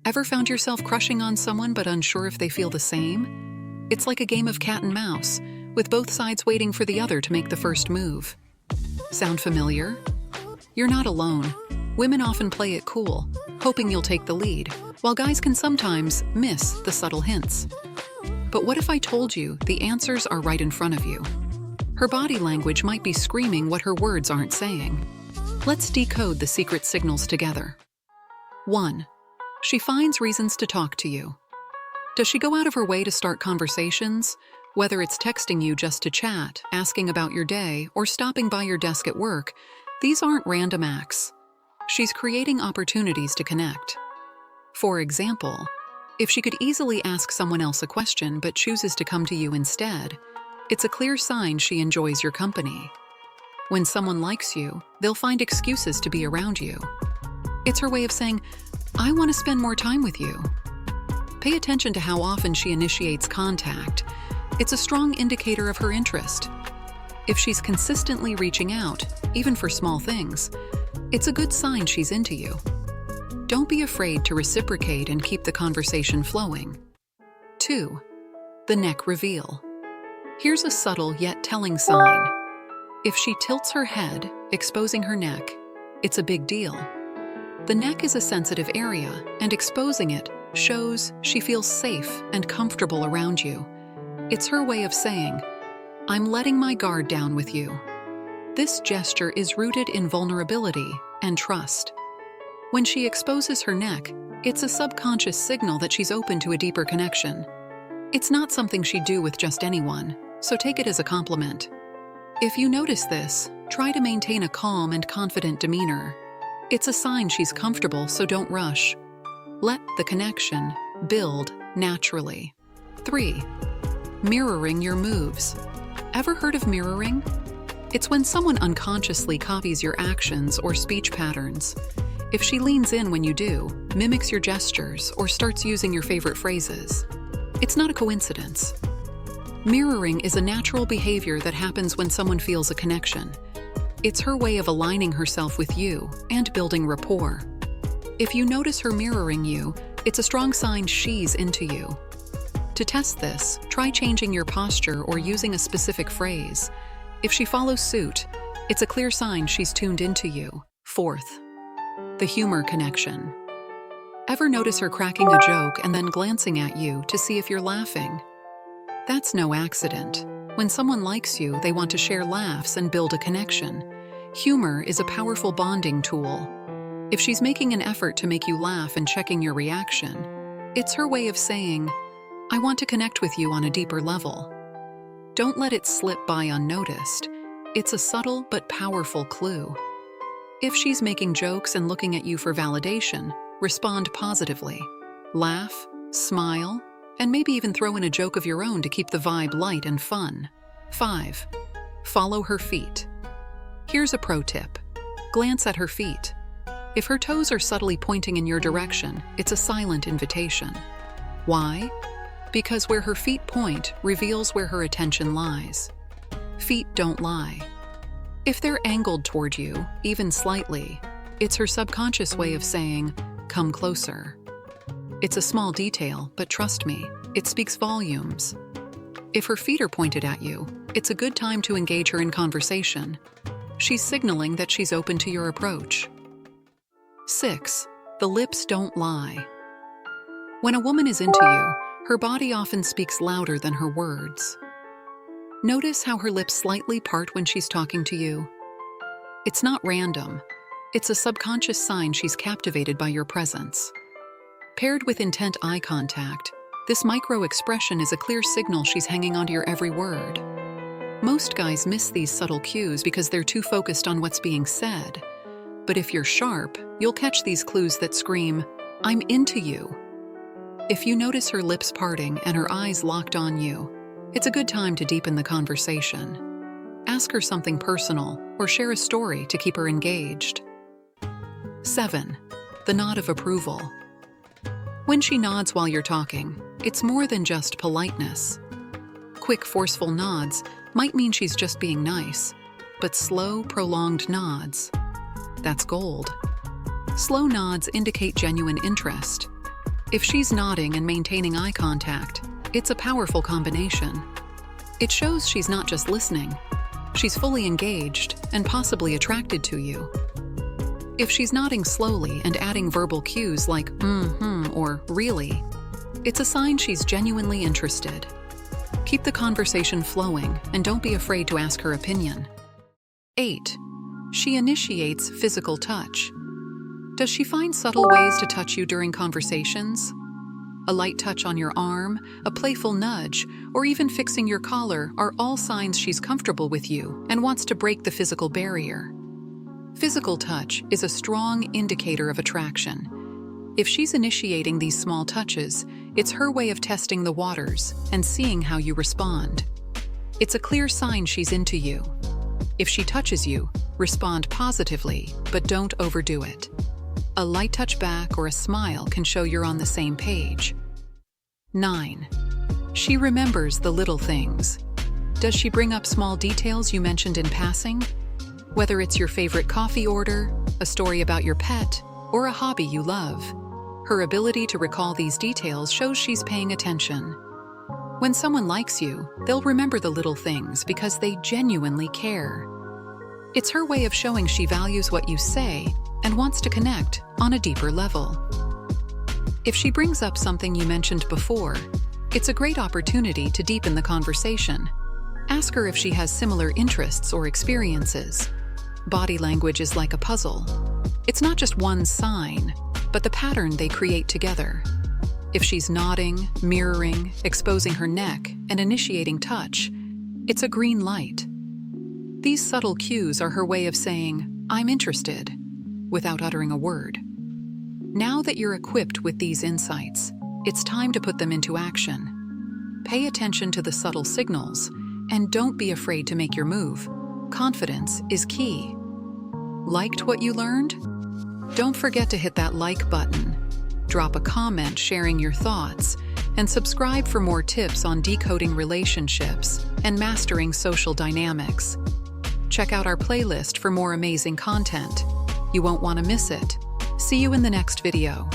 Ever found yourself crushing on someone but unsure if they feel the same? It's like a game of cat and mouse, with both sides waiting for the other to make the first move. Sound familiar? You're not alone. Women often play it cool, hoping you'll take the lead, while guys can sometimes miss the subtle hints. But what if I told you the answers are right in front of you? Her body language might be screaming what her words aren't saying. Let's decode the secret signals together. 1. She finds reasons to talk to you. Does she go out of her way to start conversations? Whether it's texting you just to chat, asking about your day, or stopping by your desk at work, these aren't random acts. She's creating opportunities to connect. For example, if she could easily ask someone else a question but chooses to come to you instead, it's a clear sign she enjoys your company. When someone likes you, they'll find excuses to be around you. It's her way of saying, "I want to spend more time with you." Pay attention to how often she initiates contact. It's a strong indicator of her interest. If she's consistently reaching out, even for small things, it's a good sign she's into you. Don't be afraid to reciprocate and keep the conversation flowing. 2. The neck reveal. Here's a subtle yet telling sign. If she tilts her head, exposing her neck, it's a big deal. The neck is a sensitive area, and exposing it shows she feels safe and comfortable around you. It's her way of saying, "I'm letting my guard down with you." This gesture is rooted in vulnerability and trust. When she exposes her neck, it's a subconscious signal that she's open to a deeper connection. It's not something she'd do with just anyone, so take it as a compliment. If you notice this, try to maintain a calm and confident demeanor. It's a sign she's comfortable, so don't rush. Let the connection build naturally. 3. Mirroring your moves. Ever heard of mirroring? It's when someone unconsciously copies your actions or speech patterns. If she leans in when you do, mimics your gestures, or starts using your favorite phrases, it's not a coincidence. Mirroring is a natural behavior that happens when someone feels a connection. It's her way of aligning herself with you and building rapport. If you notice her mirroring you, it's a strong sign she's into you. To test this, try changing your posture or using a specific phrase. If she follows suit, it's a clear sign she's tuned into you. 4th, the humor connection. Ever notice her cracking a joke and then glancing at you to see if you're laughing? That's no accident. When someone likes you, they want to share laughs and build a connection. Humor is a powerful bonding tool. If she's making an effort to make you laugh and checking your reaction, it's her way of saying, "I want to connect with you on a deeper level." Don't let it slip by unnoticed. It's a subtle but powerful clue. If she's making jokes and looking at you for validation, respond positively. Laugh, smile, and maybe even throw in a joke of your own to keep the vibe light and fun. 5. Follow her feet. Here's a pro tip. Glance at her feet. If her toes are subtly pointing in your direction, it's a silent invitation. Why? Because where her feet point reveals where her attention lies. Feet don't lie. If they're angled toward you, even slightly, it's her subconscious way of saying, "Come closer." It's a small detail, but trust me, it speaks volumes. If her feet are pointed at you, it's a good time to engage her in conversation. She's signaling that she's open to your approach. 6. The lips don't lie. When a woman is into you, her body often speaks louder than her words. Notice how her lips slightly part when she's talking to you. It's not random. It's a subconscious sign she's captivated by your presence. Paired with intent eye contact, this micro-expression is a clear signal she's hanging onto your every word. Most guys miss these subtle cues because they're too focused on what's being said. But if you're sharp, you'll catch these clues that scream, "I'm into you." If you notice her lips parting and her eyes locked on you, it's a good time to deepen the conversation. Ask her something personal or share a story to keep her engaged. 7. The nod of approval. When she nods while you're talking, it's more than just politeness. Quick, forceful nods might mean she's just being nice, but slow, prolonged nods, that's gold. Slow nods indicate genuine interest. If she's nodding and maintaining eye contact, it's a powerful combination. It shows she's not just listening, she's fully engaged and possibly attracted to you. If she's nodding slowly and adding verbal cues like mm-hmm or really, it's a sign she's genuinely interested. Keep the conversation flowing and don't be afraid to ask her opinion. 8. She initiates physical touch. Does she find subtle ways to touch you during conversations? A light touch on your arm, a playful nudge, or even fixing your collar are all signs she's comfortable with you and wants to break the physical barrier. Physical touch is a strong indicator of attraction. If she's initiating these small touches, it's her way of testing the waters and seeing how you respond. It's a clear sign she's into you. If she touches you, respond positively, but don't overdo it. A light touch back or a smile can show you're on the same page. 9. She remembers the little things. Does she bring up small details you mentioned in passing? Whether it's your favorite coffee order, a story about your pet, or a hobby you love, her ability to recall these details shows she's paying attention. When someone likes you, they'll remember the little things because they genuinely care. It's her way of showing she values what you say and wants to connect on a deeper level. If she brings up something you mentioned before, it's a great opportunity to deepen the conversation. Ask her if she has similar interests or experiences. Body language is like a puzzle. It's not just one sign, but the pattern they create together. If she's nodding, mirroring, exposing her neck, and initiating touch, it's a green light. These subtle cues are her way of saying, "I'm interested," without uttering a word. Now that you're equipped with these insights, it's time to put them into action. Pay attention to the subtle signals, and don't be afraid to make your move. Confidence is key. Liked what you learned? Don't forget to hit that like button, drop a comment sharing your thoughts, and subscribe for more tips on decoding relationships and mastering social dynamics. Check out our playlist for more amazing content. You won't want to miss it. See you in the next video.